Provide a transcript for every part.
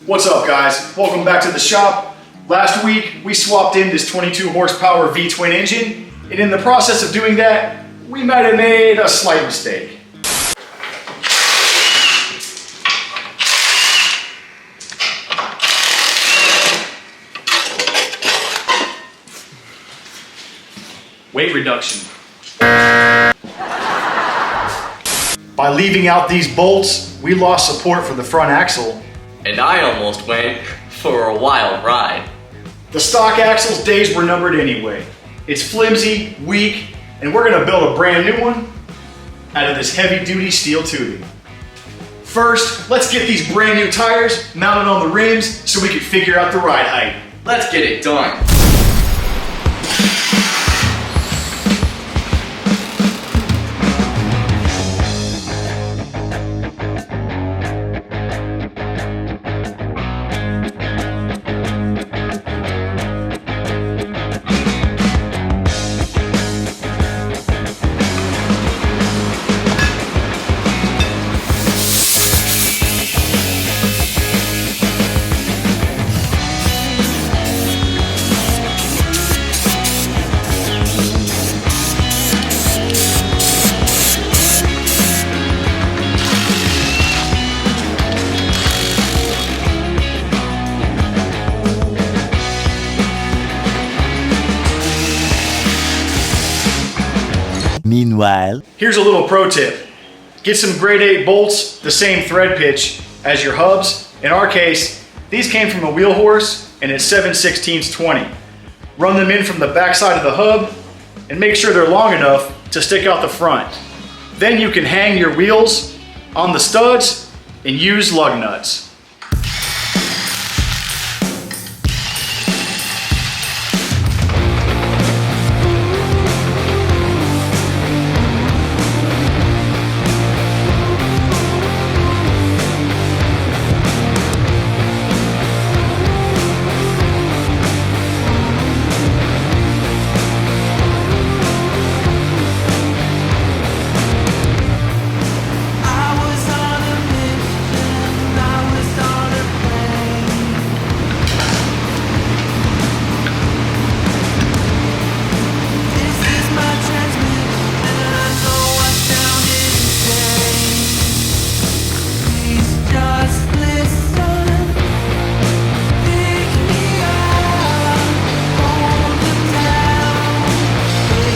What's up, guys? Welcome back to the shop. Last week we swapped in this 22 horsepower V-twin engine, and in the process of doing that we might have made a slight mistake. Weight reduction. By leaving out these bolts, we lost support for the front axle. And I almost went for a wild ride. The stock axle's days were numbered anyway. It's flimsy, weak, and we're gonna build a brand new one out of this heavy duty steel tubing. First, let's get these brand new tires mounted on the rims so we can figure out the ride height. Let's get it done. Meanwhile, here's a little pro tip. Get some grade 8 bolts, the same thread pitch as your hubs. In our case, these came from a wheel horse and it's 7/16 20. Run them in from the back side of the hub and make sure they're long enough to stick out the front. Then you can hang your wheels on the studs and use lug nuts.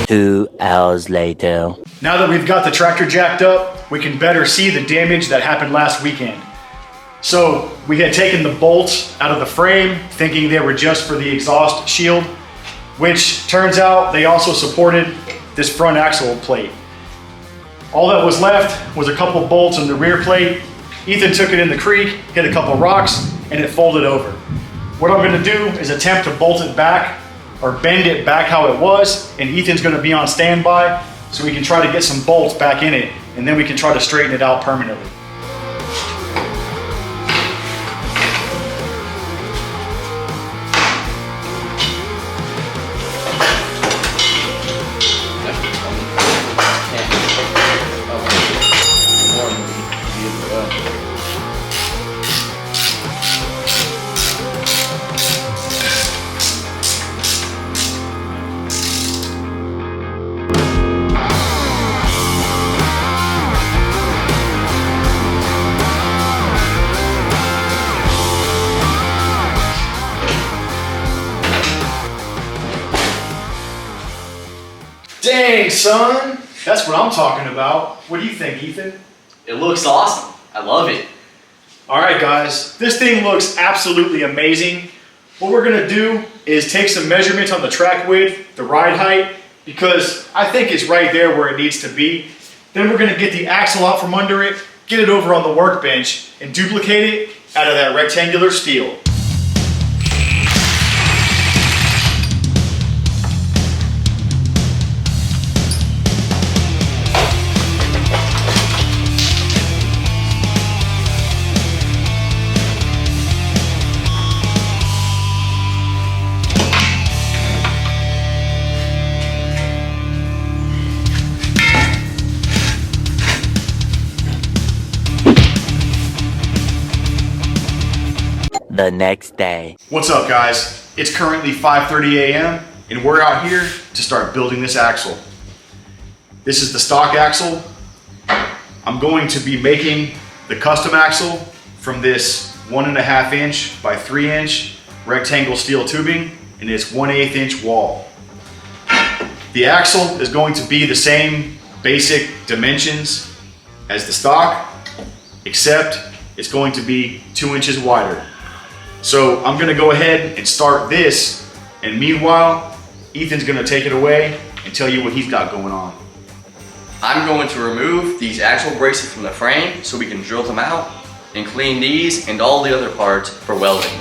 Two hours later. Now that we've got the tractor jacked up, we can better see the damage that happened last weekend. So we had taken the bolts out of the frame, thinking they were just for the exhaust shield, which turns out they also supported this front axle plate. All that was left was a couple bolts in the rear plate. Ethan took it in the creek, hit a couple rocks, and it folded over. What I'm gonna do is attempt to bolt it back or bend it back how it was, and Ethan's gonna be on standby so we can try to get some bolts back in it, and then we can try to straighten it out permanently. Dang, son, that's what I'm talking about. What do you think, Ethan? It looks awesome. I love it. All right, guys, this thing looks absolutely amazing. What we're gonna do is take some measurements on the track width, the ride height, because I think it's right there where it needs to be. Then we're gonna get the axle out from under it, get it over on the workbench, and duplicate it out of that rectangular steel. The next day. What's up, guys? It's currently 5:30 a.m. and we're out here to start building this axle. This is the stock axle. I'm going to be making the custom axle from this 1.5 inch by 3 inch rectangle steel tubing and this 1/8 inch wall. The axle is going to be the same basic dimensions as the stock, except it's going to be 2 inches wider. So I'm gonna go ahead and start this, and meanwhile, Ethan's gonna take it away and tell you what he's got going on. I'm going to remove these axle braces from the frame so we can drill them out and clean these and all the other parts for welding.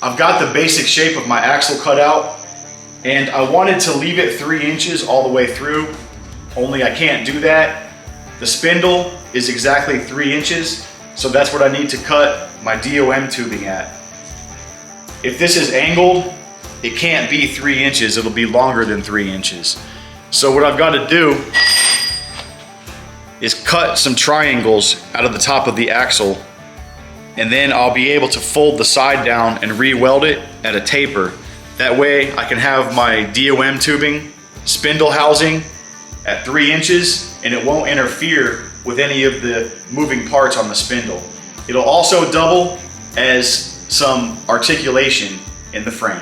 I've got the basic shape of my axle cut out, and I wanted to leave it 3 inches all the way through, only I can't do that. The spindle is exactly 3 inches, so that's what I need to cut my DOM tubing at. If this is angled, it can't be 3 inches, it'll be longer than 3 inches. So what I've got to do is cut some triangles out of the top of the axle, and then I'll be able to fold the side down and re-weld it at a taper. That way I can have my DOM tubing spindle housing at 3 inches and it won't interfere with any of the moving parts on the spindle. It'll also double as some articulation in the frame.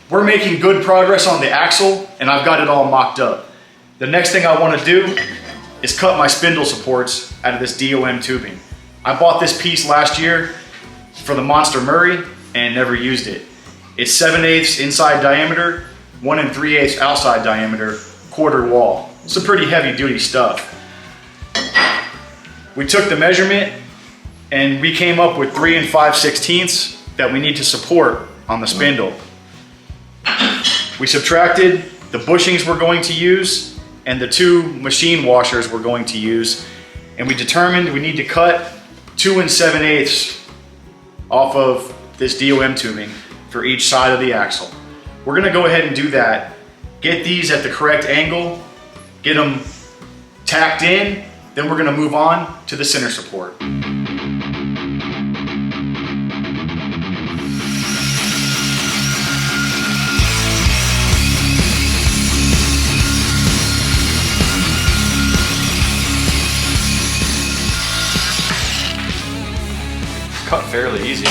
We're making good progress on the axle and I've got it all mocked up. The next thing I want to do is cut my spindle supports out of this DOM tubing. I bought this piece last year for the Monster Murray and never used it. It's 7/8 inside diameter, 1 3/8 outside diameter, quarter wall. Some pretty heavy duty stuff. We took the measurement and we came up with 3 5/16 that we need to support on the spindle. We subtracted the bushings we're going to use and the 2 machine washers we're going to use, and we determined we need to cut 2 7/8 off of this DOM tubing for each side of the axle. We're gonna go ahead and do that. Get these at the correct angle, get them tacked in, then we're gonna move on to the center support. Cut fairly easy.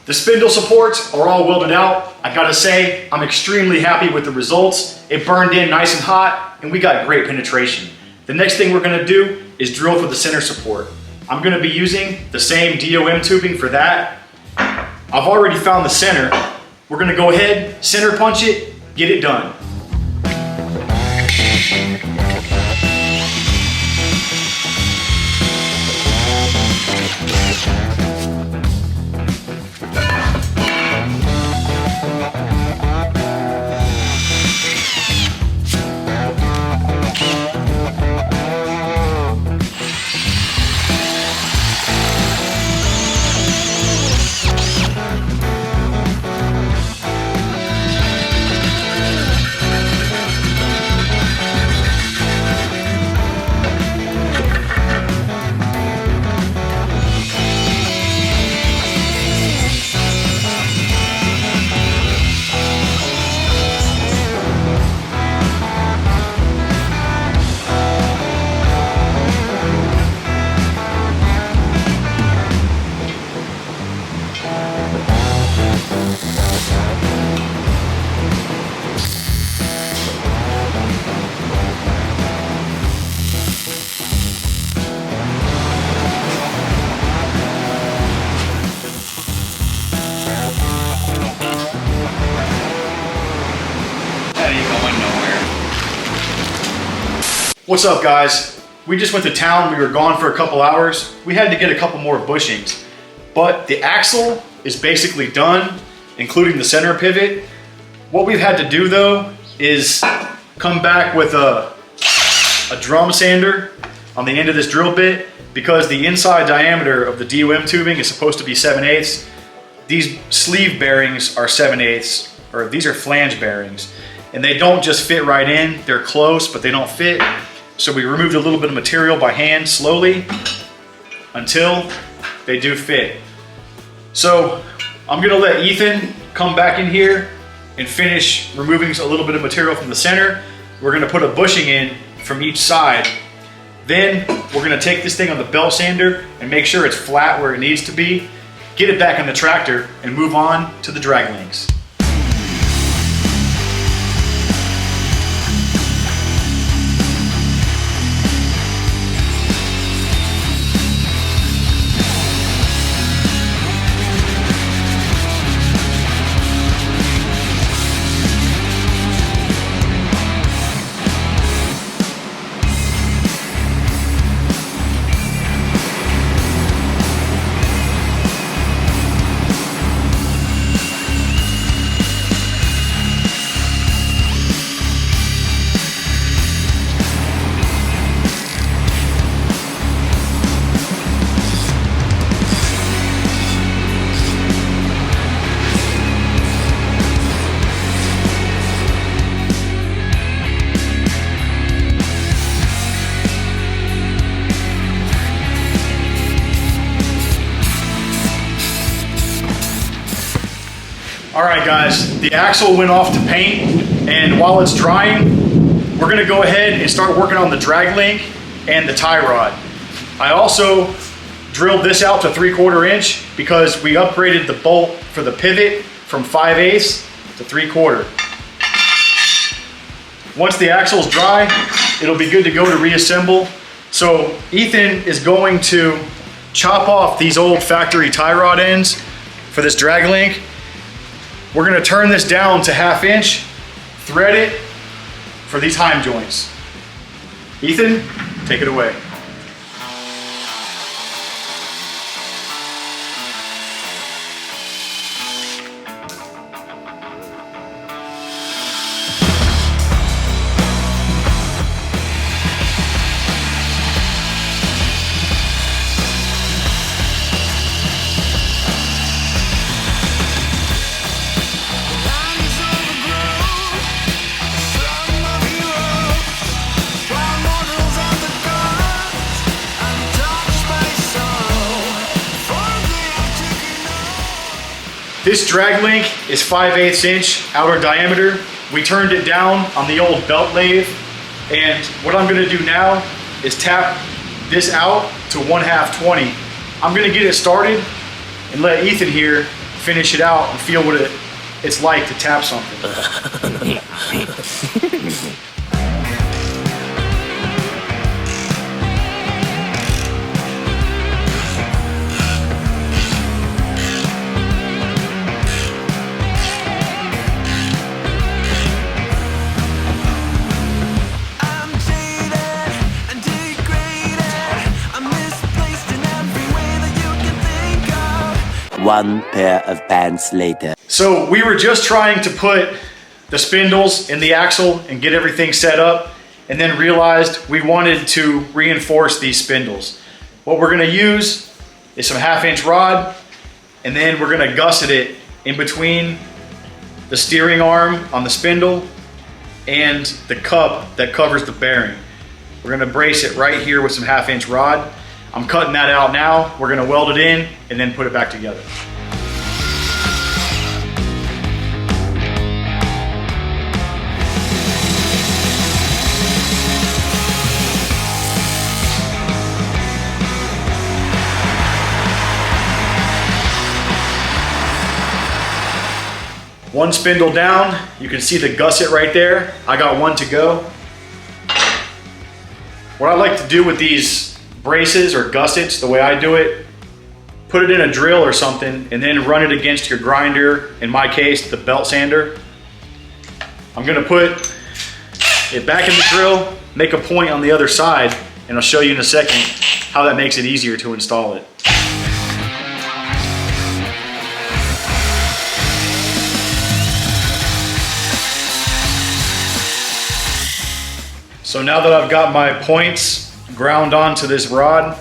The spindle supports are all welded out. I gotta say, I'm extremely happy with the results. It burned in nice and hot, and we got great penetration. The next thing we're gonna do is drill for the center support. I'm gonna be using the same DOM tubing for that. I've already found the center. We're gonna go ahead, center punch it, get it done. What's up, guys? We just went to town. We were gone for a couple hours. We had to get a couple more bushings, but the axle is basically done, including the center pivot. What we've had to do though is come back with a drum sander on the end of this drill bit, because the inside diameter of the DOM tubing is supposed to be 7/8. These sleeve bearings are 7/8, or these are flange bearings, and they don't just fit right in. They're close, but they don't fit. So we removed a little bit of material by hand slowly until they do fit. So I'm gonna let Ethan come back in here and finish removing a little bit of material from the center. We're gonna put a bushing in from each side. Then we're gonna take this thing on the belt sander and make sure it's flat where it needs to be, get it back in the tractor, and move on to the drag links. All right guys, the axle went off to paint, and while it's drying, we're gonna go ahead and start working on the drag link and the tie rod. I also drilled this out to 3/4 inch because we upgraded the bolt for the pivot from 5/8 to 3/4. Once the axle is dry, it'll be good to go to reassemble. So Ethan is going to chop off these old factory tie rod ends for this drag link. We're gonna turn this down to 1/2 inch, thread it for these heim joints. Ethan, take it away. This drag link is 5/8 inch outer diameter. We turned it down on the old belt lathe. And what I'm gonna do now is tap this out to 1/2 20. I'm gonna get it started and let Ethan here finish it out and feel what it's like to tap something. One pair of pants later. So we were just trying to put the spindles in the axle and get everything set up, and then realized we wanted to reinforce these spindles. What we're gonna use is some 1/2 inch rod, and then we're gonna gusset it in between the steering arm on the spindle and the cup that covers the bearing. We're gonna brace it right here with some 1/2 inch rod. I'm cutting that out now. We're gonna weld it in and then put it back together. One spindle down, you can see the gusset right there. I got one to go. What I like to do with these braces or gussets, the way I do it, put it in a drill or something and then run it against your grinder, in my case, the belt sander. I'm gonna put it back in the drill, make a point on the other side, and I'll show you in a second how that makes it easier to install it. So now that I've got my points ground onto this rod,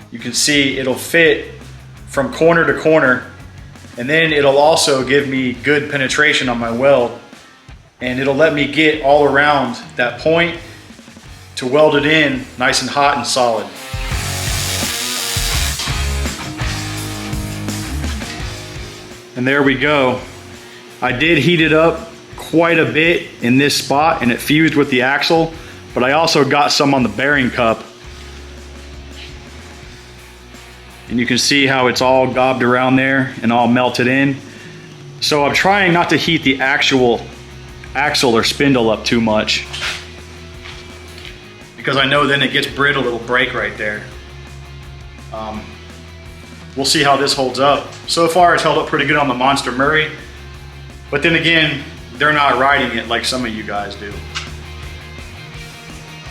you can see it'll fit from corner to corner, and then it'll also give me good penetration on my weld, and it'll let me get all around that point to weld it in nice and hot and solid. And there we go. I did heat it up quite a bit in this spot and it fused with the axle, but I also got some on the bearing cup. And you can see how it's all gobbed around there and all melted in. So I'm trying not to heat the actual axle or spindle up too much, because I know then it gets brittle, it'll break right there. We'll see how this holds up. So far it's held up pretty good on the Monster Murray, but then again, they're not riding it like some of you guys do.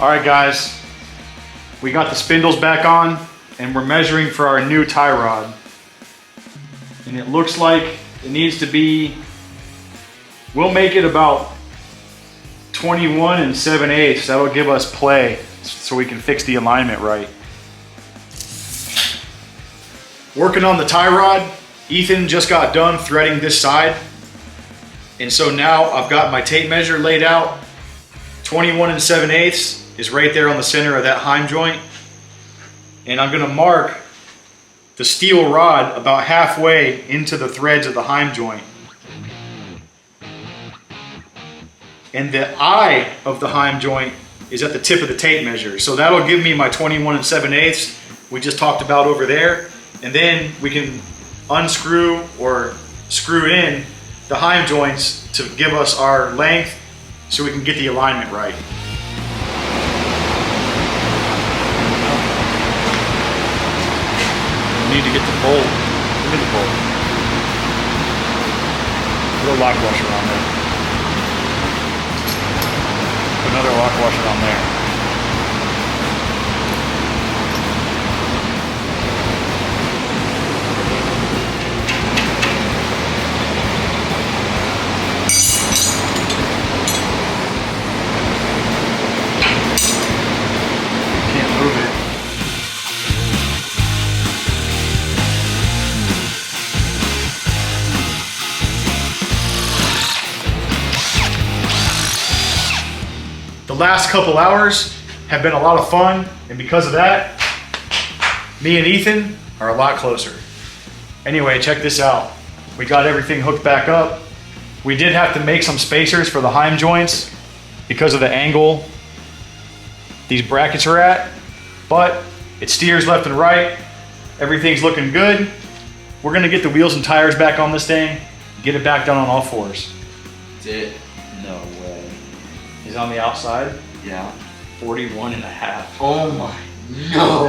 All right guys, we got the spindles back on and we're measuring for our new tie rod. And it looks like it needs to be, we'll make it about 21 7/8. That'll give us play so we can fix the alignment right. Working on the tie rod, Ethan just got done threading this side. And so now I've got my tape measure laid out. 21 7/8 is right there on the center of that heim joint. And I'm gonna mark the steel rod about halfway into the threads of the heim joint. And the eye of the heim joint is at the tip of the tape measure. So that'll give me my 21 7/8 we just talked about over there. And then we can unscrew or screw in the heim joints to give us our length so we can get the alignment right. We need to get the bolt. Look at the bolt. Put a lock washer on there. Put another lock washer on there. Can't move it. The last couple hours have been a lot of fun, and because of that, me and Ethan are a lot closer. Anyway, check this out. We got everything hooked back up. We did have to make some spacers for the heim joints because of the angle these brackets are at, but it steers left and right. Everything's looking good. We're gonna get the wheels and tires back on this thing, get it back down on all fours. That's it. No way. He's on the outside. Yeah. 41.5. Oh my, no.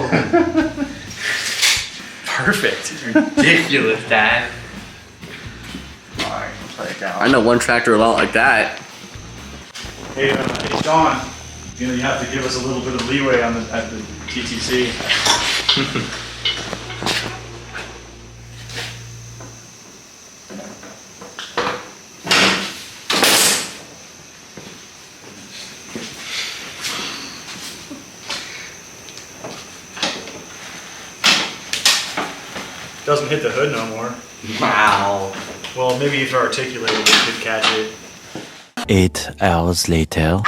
Perfect. Ridiculous, Dad. Alright, play it down. I know one tractor a lot like that. Hey, hey Sean, you have to give us a little bit of leeway on at the TTC. Doesn't hit the hood no more. Wow. Well, maybe if I articulated it, it could catch it. 8 hours later.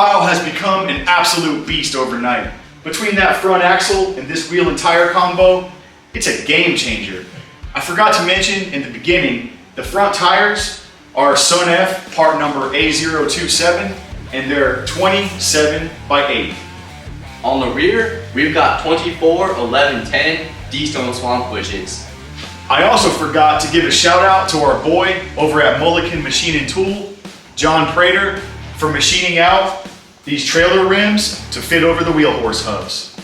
pile has become an absolute beast overnight. Between that front axle and this wheel and tire combo, it's a game changer. I forgot to mention in the beginning, the front tires are Sun F part number A027 and they're 27 by 8. On the rear, we've got 24, 11, 10 D-Stone Swamp bushes. I also forgot to give a shout out to our boy over at Mullican Machine and Tool, John Prater, for machining out these trailer rims to fit over the wheel horse hubs.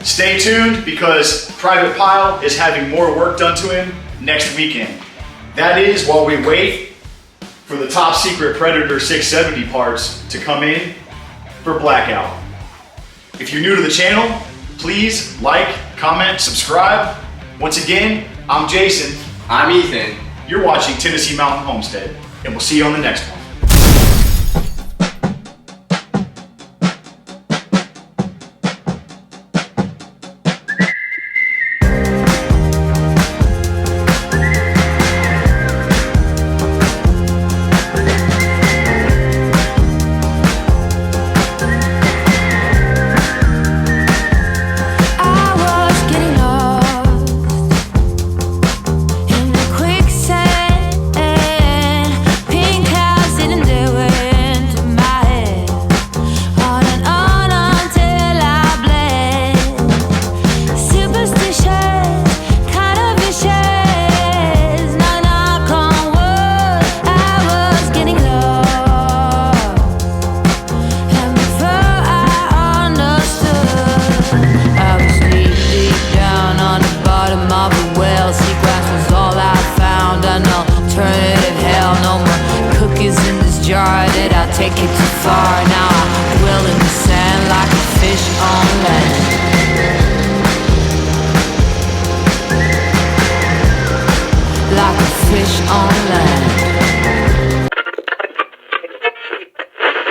Stay tuned because Private Pile is having more work done to him next weekend. That is while we wait for the top secret Predator 670 parts to come in for blackout. If you're new to the channel, please like, comment, subscribe. Once again, I'm Jason. I'm Ethan. You're watching Tennessee Mountain Homestead, and we'll see you on the next one. Take it too far now. I dwell in the sand like a fish on land. Like a fish on land.